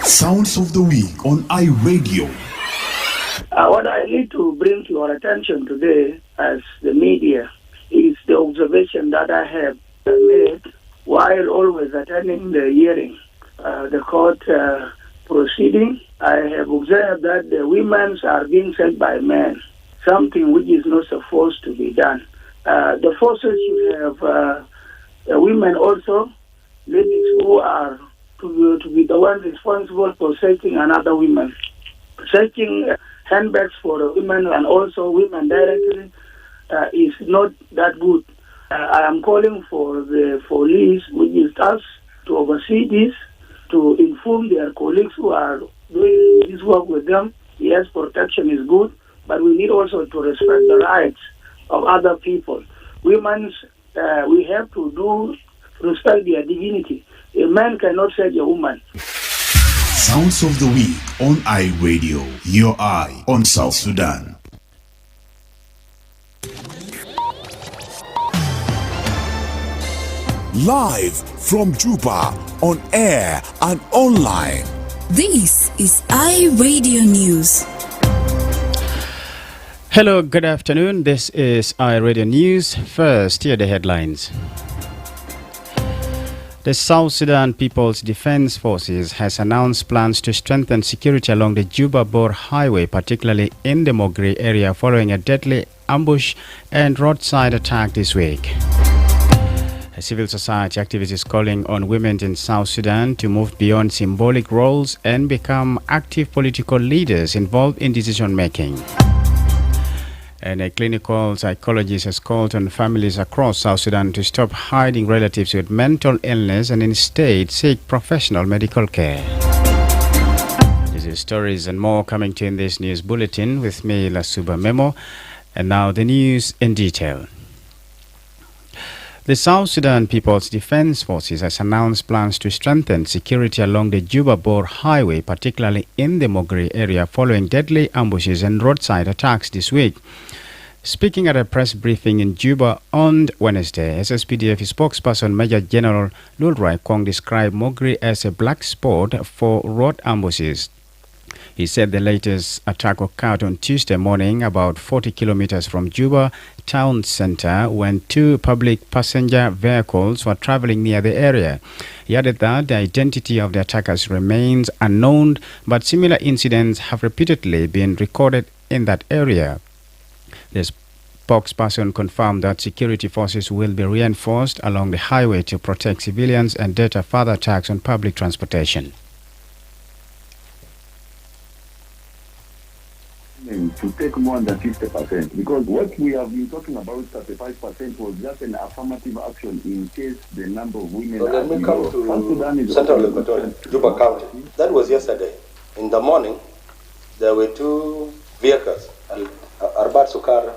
Sounds of the Week on iRadio. What I need to bring to your attention today as the media is the observation that I have made while always attending the hearing, the court proceeding. I have observed that the women are being sent by men, something which is not supposed to be done. The forces should have women also, ladies who are to be the ones responsible for searching another woman, searching handbags for the women and also women directly is not that good. I am calling for the police, which is us, to oversee this, to inform their colleagues who are doing this work with them. Yes, protection is good, but we need also to respect the rights of other people. Women, we have to respect their dignity. A man cannot search a woman. Sounds of the Week on iRadio. Your eye on South Sudan. Live from Juba, on air and online. This is iRadio News. Hello, good afternoon. This is iRadio News. First, here are the headlines. The South Sudan People's Defense Forces has announced plans to strengthen security along the Juba-Bor Highway, particularly in the Mogri area, following a deadly ambush and roadside attack this week. A civil society activist is calling on women in South Sudan to move beyond symbolic roles and become active political leaders involved in decision-making. And a clinical psychologist has called on families across South Sudan to stop hiding relatives with mental illness and instead seek professional medical care. These are stories and more coming to in this news bulletin with me, Lasuba Memo. And now the news in detail. The South Sudan People's Defense Forces has announced plans to strengthen security along the Juba-Bor Highway, particularly in the Mogri area, following deadly ambushes and roadside attacks this week. Speaking at a press briefing in Juba on Wednesday, SSPDF spokesperson Major General Lulrai Kong described Mogri as a black spot for road ambushes. He said the latest attack occurred on Tuesday morning about 40 kilometers from Juba town center when two public passenger vehicles were traveling near the area. He added that the identity of the attackers remains unknown, but similar incidents have repeatedly been recorded in that area. The spokesperson confirmed that security forces will be reinforced along the highway to protect civilians and deter further attacks on public transportation. To take more than 50%, because what we have been talking about, 35%, was just an affirmative action in case the number of women. So let me come to Central Equatorial, Juba County. That was yesterday. In the morning, there were two vehicles, Arbat Sukar,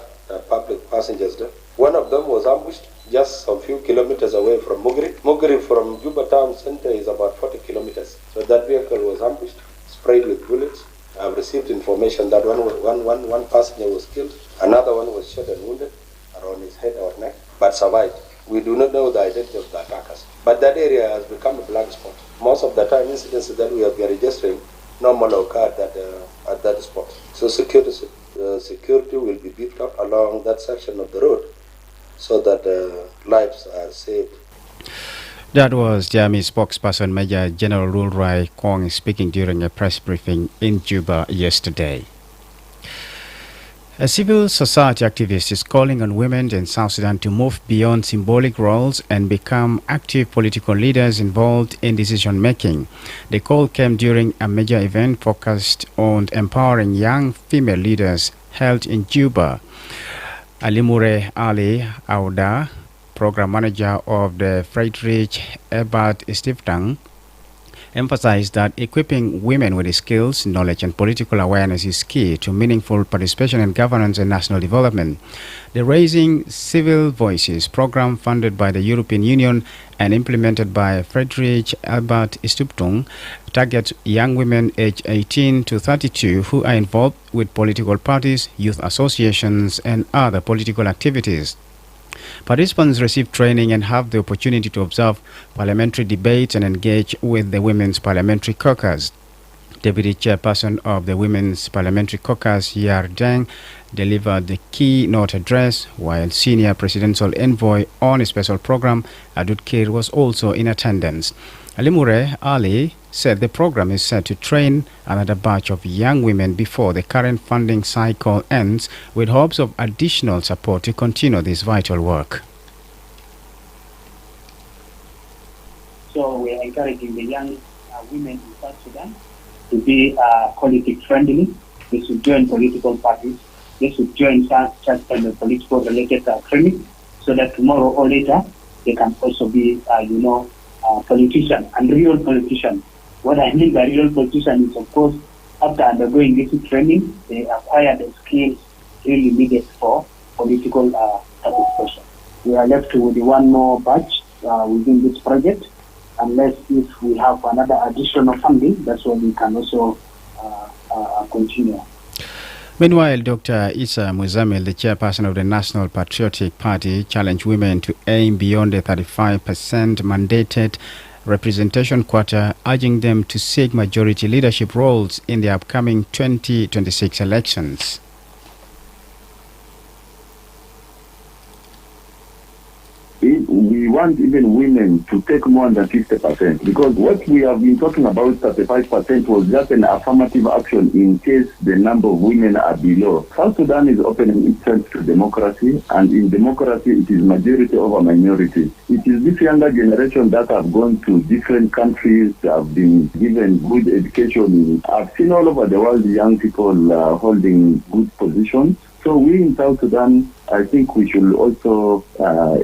public passengers there. One of them was ambushed just a few kilometers away from Mogri. Mogri from Juba town center is about 40 kilometers. So that vehicle was ambushed, sprayed with bullets. I've received information that one passenger was killed, another one was shot and wounded around his head or neck, but survived. We do not know the identity of the attackers. But that area has become a black spot. Most of the time, incidents that we have been registering normally occur at that spot. So security will be beefed up along that section of the road so that lives are saved. That was the Army spokesperson Major General Lulrai Kong speaking during a press briefing in Juba yesterday. A civil society activist is calling on women in South Sudan to move beyond symbolic roles and become active political leaders involved in decision-making. The call came during a major event focused on empowering young female leaders held in Juba. Alimure Ali Auda, program manager of the Friedrich Ebert Stiftung, emphasized that equipping women with skills, knowledge, and political awareness is key to meaningful participation in governance and national development. The Raising Civil Voices program, funded by the European Union and implemented by Friedrich Ebert Stiftung, targets young women aged 18 to 32 who are involved with political parties, youth associations, and other political activities. Participants receive training and have the opportunity to observe parliamentary debates and engage with the Women's Parliamentary Caucus. Deputy Chairperson of the Women's Parliamentary Caucus, Yar Deng, delivered the keynote address, while Senior Presidential Envoy on a special program, Adut Kir, was also in attendance. Alimure Ali said the program is set to train another batch of young women before the current funding cycle ends, with hopes of additional support to continue this vital work. So we are encouraging the young women in South Sudan to be politics friendly. They should join political parties. They should join such kind of political related training, so that tomorrow or later they can also be, politician and real politician. What I mean by real politician is, of course, after undergoing this training, they acquire the skills really needed for political participation. We are left with one more batch within this project. Unless if we have another additional funding, that's when we can also continue. Meanwhile, Dr. Isa Muzamil, the chairperson of the National Patriotic Party, challenged women to aim beyond the 35% mandated representation quota, urging them to seek majority leadership roles in the upcoming 2026 elections. We want even women to take more than 50%, because what we have been talking about, 35%, was just an affirmative action in case the number of women are below. South Sudan is opening itself to democracy, and in democracy it is majority over minority. It is this younger generation that have gone to different countries, have been given good education. I've seen all over the world young people holding good positions. So we in South Sudan, I think we should also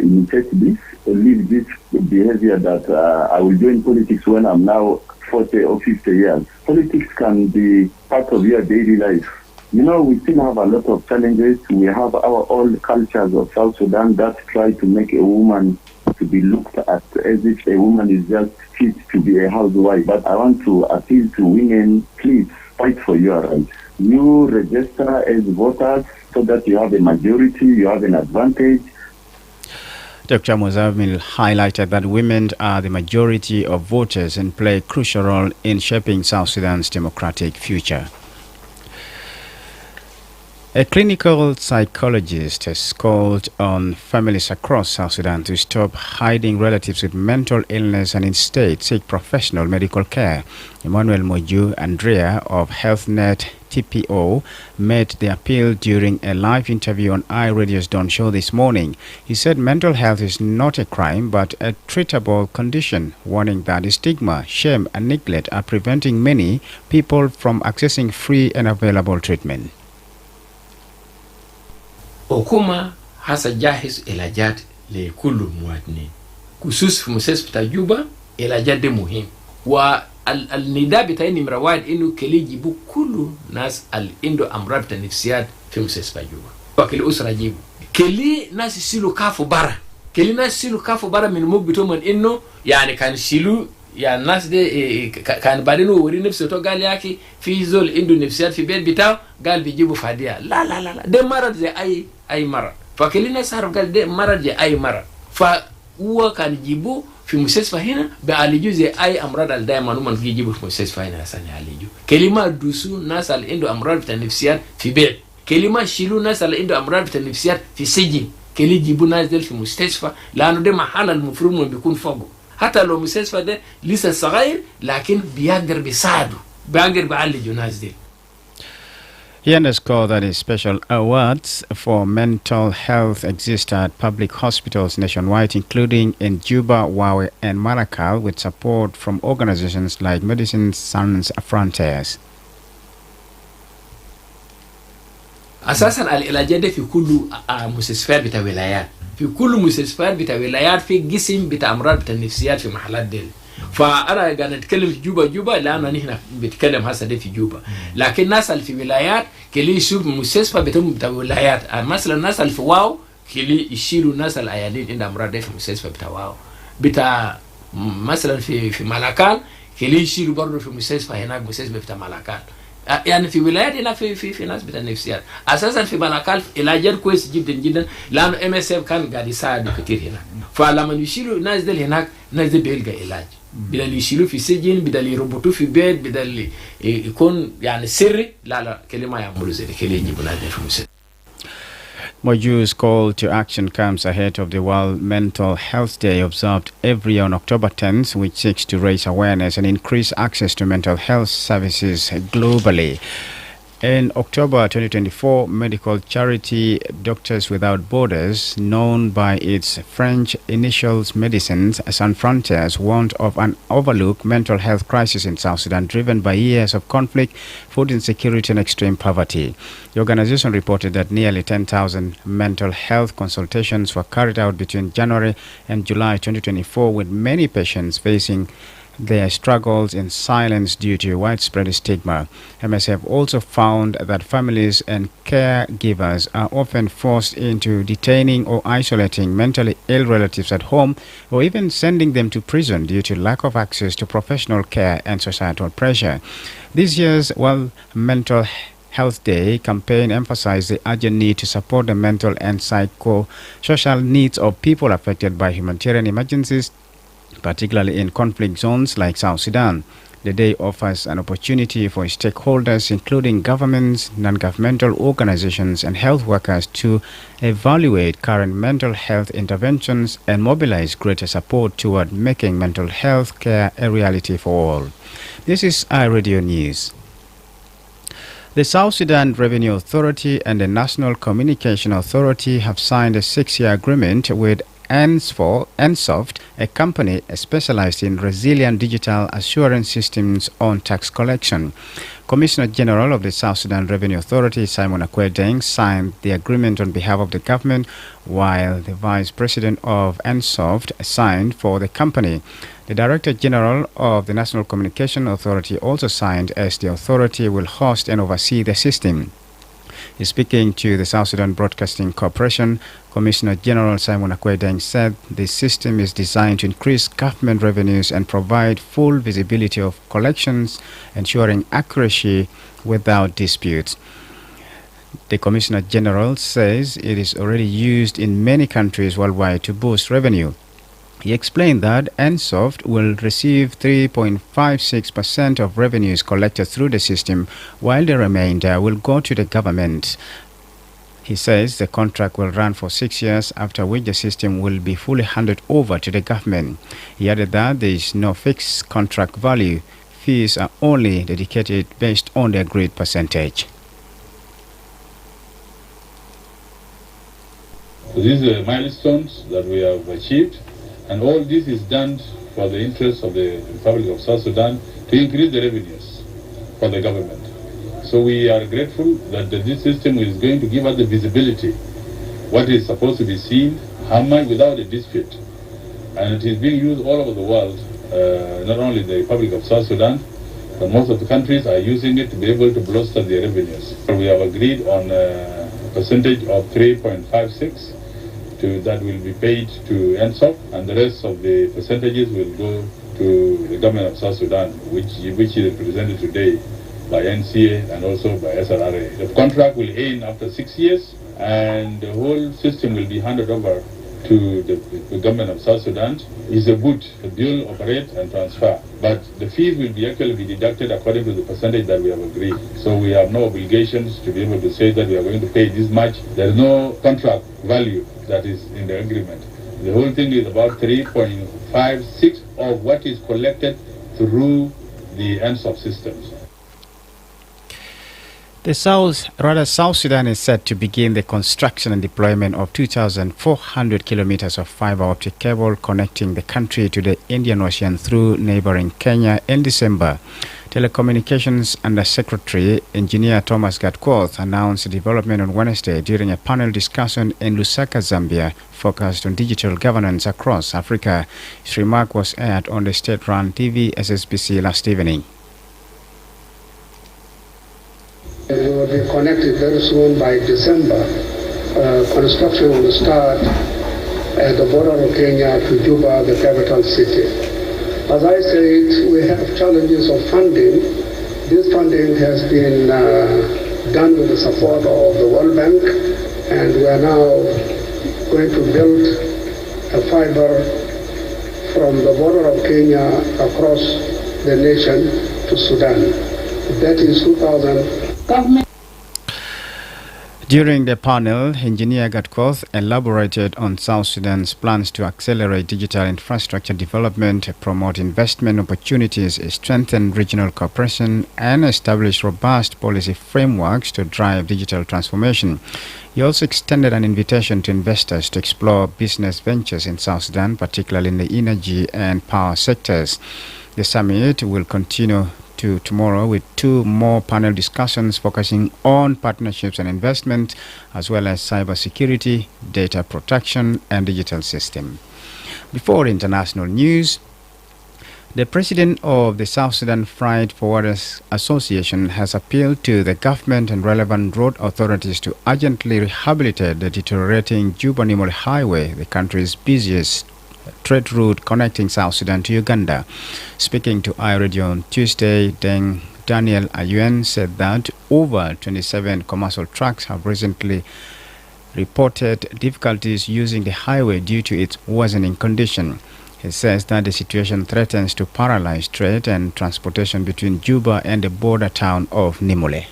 imitate this, leave this behavior that I will join politics when I'm now 40 or 50 years. Politics can be part of your daily life. You know, we still have a lot of challenges. We have our old cultures of South Sudan that try to make a woman to be looked at as if a woman is just fit to be a housewife. But I want to appeal to women, please fight for your rights. You register as voters so that you have a majority, you have an advantage. Dr. Muzamil highlighted that women are the majority of voters and play a crucial role in shaping South Sudan's democratic future. A clinical psychologist has called on families across South Sudan to stop hiding relatives with mental illness and instead seek professional medical care. Emmanuel Moju Andrea of HealthNet TPO made the appeal during a live interview on iRadio's Dawn Show this morning. He said mental health is not a crime but a treatable condition, warning that the stigma, shame and neglect are preventing many people from accessing free and available treatment. Okuma hasa jahiz ilajat li kullu muwadinin kusus fi mustashfa Juba ilajat de muhim wa النداء بتاعي نمرة واحد إنه كلي يجيبوا كل ناس عنده أمراض نفسيات في مستشفى جوبا وكل أسرة يجيبوا كلي ناس يشيلوا كافو برا كلي ناس يشيلوا كافو برا من موج بتومن إنه يعني كان يشيلوا يعني الناس دي كان بعدين وري نفسه تو قال ياكي في زول عنده نفسيات في بيت بتاعه قال بيجيبوا فادية لا لا لا لا ده مرض زي أي مرض فكلي ناس عارف قال ده مرض زي أي مرض فهو كان يجيبوا في مستشفى هنا بيعالجوا زي اي امراض اللي دايما هم يجيبوا في مستشفى هنا عشان يعالجوا كلمه دوسوا ناس اللي عنده امراض بتاع النفسيات في بيت كلمه شيلوا ناس اللي عنده امراض بتاع النفسيات في سجن كلمه يجيبوا ناس دول في مستشفى لانه ده محل المفروض انه بيكون فوقه حتى لو مستشفى ده لسه صغير لكن بيقدر بيساعدوا بيقدر بيعالجوا ناس دي. He underscored that special awards for mental health exist at public hospitals nationwide, including in Juba, Wawe, and Malakal, with support from organizations like Medicine Sans Frontiers. أساساً العلاجات في كل مستشفيات بتاع ولايات في كل مستشفيات بتاع ولايات في قسم بتاع أمراض بتاع النفسيات في محلات ديل. فأنا قاعد أتكلم في جوبا لأن أنا هنا بتكلم هسه ده في جوبا لكن الناس اللي في ولايات كلي يشوف مستشفى بتاع ولايات مثلا الناس اللي في واو كلي يشيلوا الناس العيانين عندهم أمراض في المستشفى بتاع واو بتاع مثلا في مالاكال كلي يشيلوا برضه في مستشفى هناك مستشفى بتاع مالاكال يعني في ولايات هنا في ناس بتاع النفسيات أساسا في مالاكال علاجات كويس جدا جدا لأنه MSF كان قاعد يساعد كتير هنا فلما يشيلوا الناس دي هناك الناس دي بيلقى علاج بدل يشيلوه في سجن بدل يربطوه في بيت بدل يكون يعني سري لا كلمة يعملوا زي كلمة يجيبوا لنا في مسجد. Moju's call to action comes ahead of the World Mental Health Day observed every year on October 10th, which seeks to raise awareness and increase access to mental health services globally. In October 2024, medical charity Doctors Without Borders, known by its French initials Medicines Sans Frontières, warned of an overlooked mental health crisis in South Sudan driven by years of conflict, food insecurity and extreme poverty. The organization reported that nearly 10,000 mental health consultations were carried out between January and July 2024, with many patients facing their struggles in silence due to widespread stigma. MSF also found that families and caregivers are often forced into detaining or isolating mentally ill relatives at home or even sending them to prison due to lack of access to professional care and societal pressure. This year's World Mental Health Day campaign emphasized the urgent need to support the mental and psycho-social needs of people affected by humanitarian emergencies, particularly in conflict zones like South Sudan. The day offers an opportunity for stakeholders, including governments, non-governmental organizations, and health workers, to evaluate current mental health interventions and mobilize greater support toward making mental health care a reality for all. This is iRadio News. The South Sudan Revenue Authority and the National Communication Authority have signed a 6-year agreement with Ensoft, a company specialized in resilient digital assurance systems on tax collection. Commissioner General of the South Sudan Revenue Authority, Simon Akwedeng, signed the agreement on behalf of the government, while the Vice President of Ensoft signed for the company. The Director General of the National Communication Authority also signed, as the authority will host and oversee the system. Speaking to the South Sudan Broadcasting Corporation, Commissioner General Simon Akwedeng said the system is designed to increase government revenues and provide full visibility of collections, ensuring accuracy without disputes. The Commissioner General says it is already used in many countries worldwide to boost revenue. He explained that Ensoft will receive 3.56% of revenues collected through the system, while the remainder will go to the government. He says the contract will run for 6 years, after which the system will be fully handed over to the government. He added that there is no fixed contract value. Fees are only dedicated based on the agreed percentage. So these are milestones that we have achieved. And all this is done for the interest of the Republic of South Sudan to increase the revenues for the government. So we are grateful that this system is going to give us the visibility, what is supposed to be seen, how much without a dispute. And it is being used all over the world, not only the Republic of South Sudan, but most of the countries are using it to be able to bolster their revenues. So we have agreed on a percentage of 3.56. That will be paid to ENSOP, and the rest of the percentages will go to the government of South Sudan, which is represented today by NCA and also by SRRA. The contract will end after 6 years, and the whole system will be handed over to the government of South Sudan. It's a good build, operate, and transfer. But the fees will be actually be deducted according to the percentage that we have agreed. So we have no obligations to be able to say that we are going to pay this much. There is no contract value that is in the agreement. The whole thing is about 3.56 of what is collected through the ENSOP systems. South Sudan is set to begin the construction and deployment of 2,400 kilometers of fiber optic cable connecting the country to the Indian Ocean through neighboring Kenya in December. Telecommunications Undersecretary Engineer Thomas Gatquoth announced the development on Wednesday during a panel discussion in Lusaka, Zambia, focused on digital governance across Africa. His remark was aired on the state-run TV SSBC last evening. We will be connected very soon by December. Construction will start at the border of Kenya to Juba, the capital city. As I said, we have challenges of funding. This funding has been done with the support of the World Bank, and we are now going to build a fiber from the border of Kenya across the nation to Sudan. That is 2000. Government. During the panel, Engineer Gatkoth elaborated on South Sudan's plans to accelerate digital infrastructure development, promote investment opportunities, strengthen regional cooperation, and establish robust policy frameworks to drive digital transformation. He also extended an invitation to investors to explore business ventures in South Sudan, particularly in the energy and power sectors. The summit will continue to tomorrow with 2 more panel discussions focusing on partnerships and investment, as well as cybersecurity, data protection, and digital system. Before international news, the president of the South Sudan Freight Forwarders Association has appealed to the government and relevant road authorities to urgently rehabilitate the deteriorating Juba-Nimole Highway, the country's busiest trade route connecting South Sudan to Uganda. Speaking to iRadio on Tuesday, Daniel Ayuen said that over 27 commercial trucks have recently reported difficulties using the highway due to its worsening condition. He says that the situation threatens to paralyze trade and transportation between Juba and the border town of Nimole.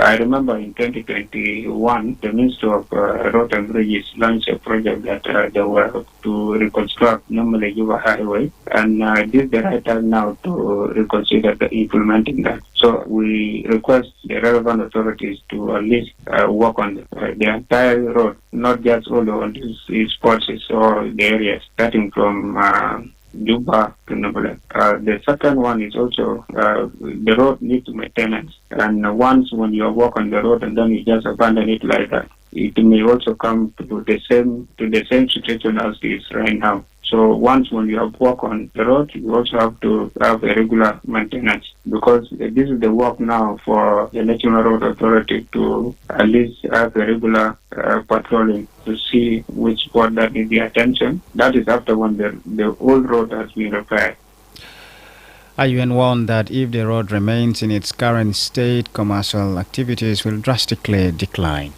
I remember in 2021, the Minister of Road and Bridges launched a project that they were to reconstruct normally Juba Highway, and this is the right time now to reconsider implementing that. So we request the relevant authorities to at least work on the entire road, not just all on these spots or the areas, starting from Juba to Nabula. The second one is also the road needs maintenance, and once when you work on the road and then you just abandon it like that, it may also come to the same situation as it is right now. So once when you have work on the road, you also have to have a regular maintenance, because this is the work now for the National Road Authority to at least have a regular patrolling to see which spot that needs the attention. That is after when the old road has been repaired. Ayuen warned that if the road remains in its current state, commercial activities will drastically decline.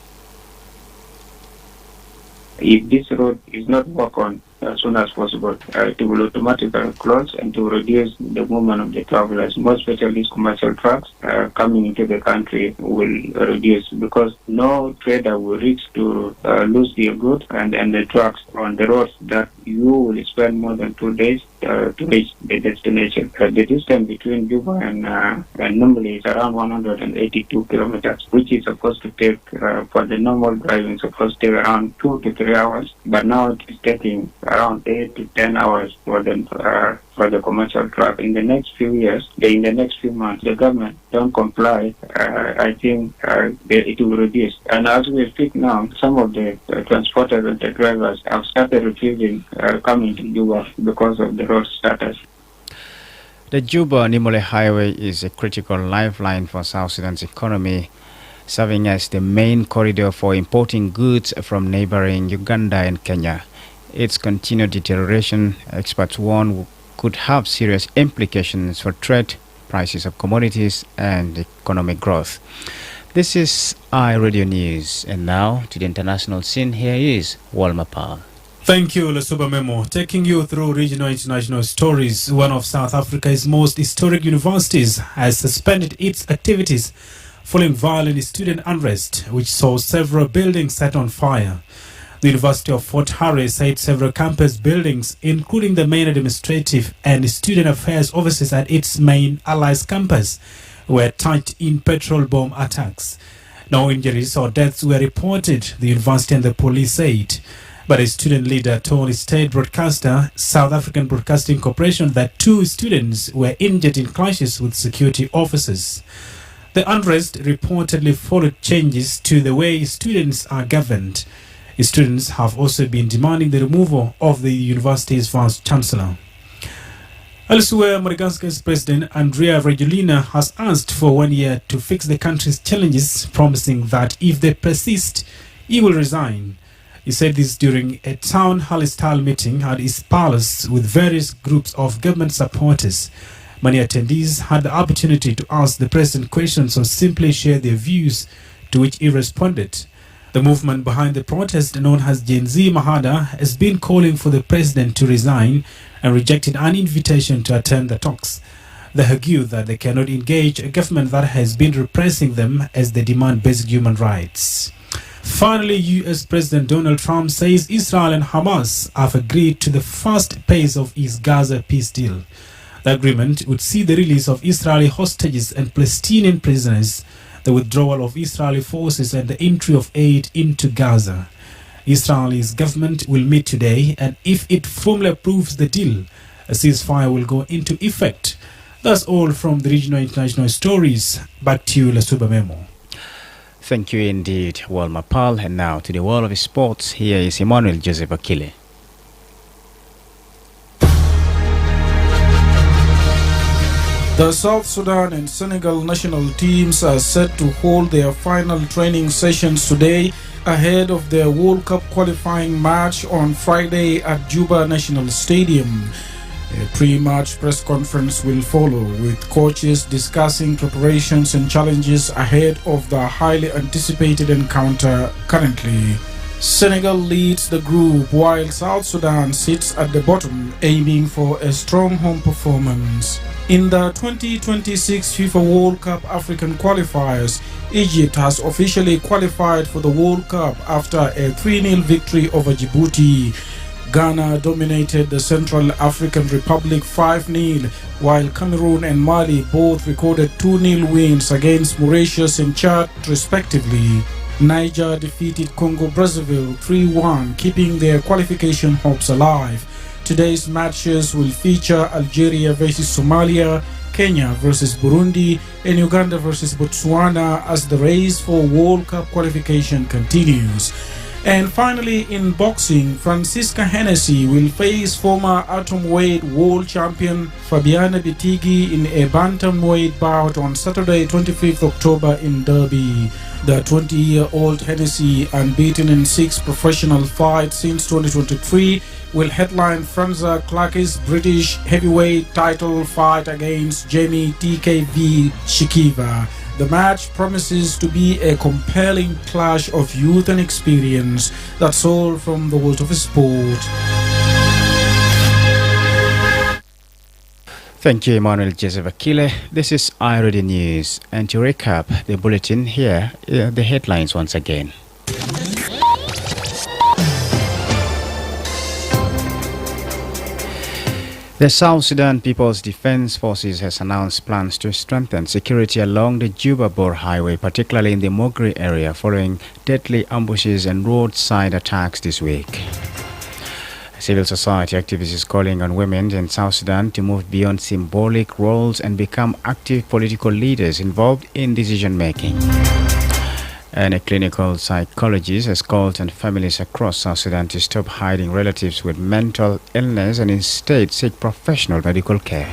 If this road is not worked on as soon as possible, it will automatically close and to reduce the movement of the travelers, most especially commercial trucks coming into the country will reduce, because no trader will reach to lose their goods and the trucks on the roads that you will spend more than 2 days to reach the destination. The distance between Juba and normally is around 182 kilometers, which is supposed to take, for the normal driving, supposed to take around 2 to 3 hours, but now it is taking around 8 to 10 hours for the commercial truck. In the next few years, in the next few months, the government don't comply, I think it will reduce. And as we speak now, some of the transporters and the drivers have started refusing coming to Juba because of the road status. The Juba-Nimole Highway is a critical lifeline for South Sudan's economy, serving as the main corridor for importing goods from neighboring Uganda and Kenya. Its continued deterioration, experts warn, could have serious implications for trade, prices of commodities, and economic growth. This is iRadio News, and now to the international scene, here is Walma Powell. Thank you, Lasuba Memo. Taking you through regional international stories, one of South Africa's most historic universities has suspended its activities following violent student unrest, which saw several buildings set on fire. The University of Fort Hare said several campus buildings, including the main administrative and student affairs offices at its main Allies campus, were touched in petrol bomb attacks. No injuries or deaths were reported, the university and the police said. But a student leader told state broadcaster, South African Broadcasting Corporation, that 2 students were injured in clashes with security officers. The unrest reportedly followed changes to the way students are governed. Students have also been demanding the removal of the university's vice chancellor. Elsewhere, Madagascar's President Andrea Rajoelina has asked for 1 year to fix the country's challenges, promising that if they persist, he will resign. He said this during a town hall-style meeting at his palace with various groups of government supporters. Many attendees had the opportunity to ask the president questions or simply share their views, to which he responded. The movement behind the protest, known as Gen Z Mahada, has been calling for the president to resign and rejected an invitation to attend the talks. They argue that they cannot engage a government that has been repressing them as they demand basic human rights. Finally, U.S. President Donald Trump says Israel and Hamas have agreed to the first phase of his Gaza peace deal. The agreement would see the release of Israeli hostages and Palestinian prisoners, the withdrawal of Israeli forces, and the entry of aid into Gaza. Israel's government will meet today, and if it formally approves the deal, a ceasefire will go into effect. That's all from the regional international stories. Back to you, Lasuba Memo. Thank you indeed, Walma Pal. And now to the world of sports. Here is Emmanuel Joseph Akile. The South Sudan and Senegal national teams are set to hold their final training sessions today ahead of their World Cup qualifying match on Friday at Juba National Stadium. A pre-match press conference will follow, with coaches discussing preparations and challenges ahead of the highly anticipated encounter currently. Senegal leads the group while South Sudan sits at the bottom, aiming for a strong home performance. In the 2026 FIFA World Cup African qualifiers, Egypt has officially qualified for the World Cup after a 3-0 victory over Djibouti. Ghana dominated the Central African Republic 5-0, while Cameroon and Mali both recorded 2-0 wins against Mauritius and Chad, respectively. Niger defeated Congo-Brazzaville 3-1, keeping their qualification hopes alive. Today's matches will feature Algeria versus Somalia, Kenya versus Burundi, and Uganda versus Botswana as the race for World Cup qualification continues. And finally, in boxing, Francisca Hennessy will face former atomweight world champion Fabiana Bitigi in a bantamweight bout on Saturday, 25th October in Derby. The 20-year-old Hennessy, unbeaten in 6 professional fights since 2023, will headline Franza Clarke's British heavyweight title fight against Jamie TKV Shikiva. The match promises to be a compelling clash of youth and experience. That's all from the world of sport. Thank you, Emmanuel Joseph Akile. This is iReady News. And to recap the bulletin, here are the headlines once again. The South Sudan People's Defense Forces has announced plans to strengthen security along the Juba-Bor Highway, particularly in the Mogri area, following deadly ambushes and roadside attacks this week. Civil society activists calling on women in South Sudan to move beyond symbolic roles and become active political leaders involved in decision-making. And a clinical psychologist has called on families across South Sudan to stop hiding relatives with mental illness and instead seek professional medical care.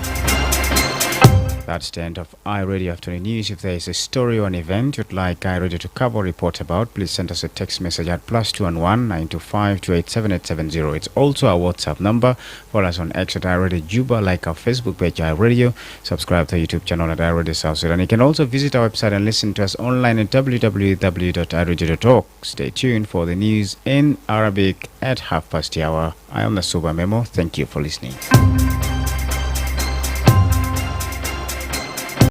That's the end of iRadio Afternoon News. If there is a story or an event you'd like iRadio to cover or report about, please send us a text message at +211 925 287 It's also our WhatsApp number. Follow us on X at iRadio Juba, like our Facebook page iRadio, subscribe to our YouTube channel at iRadio South Sudan. You can also visit our website and listen to us online at www.iradio.org. Stay tuned for the news in Arabic at 12:30. I am Lasuba Memo. Thank you for listening.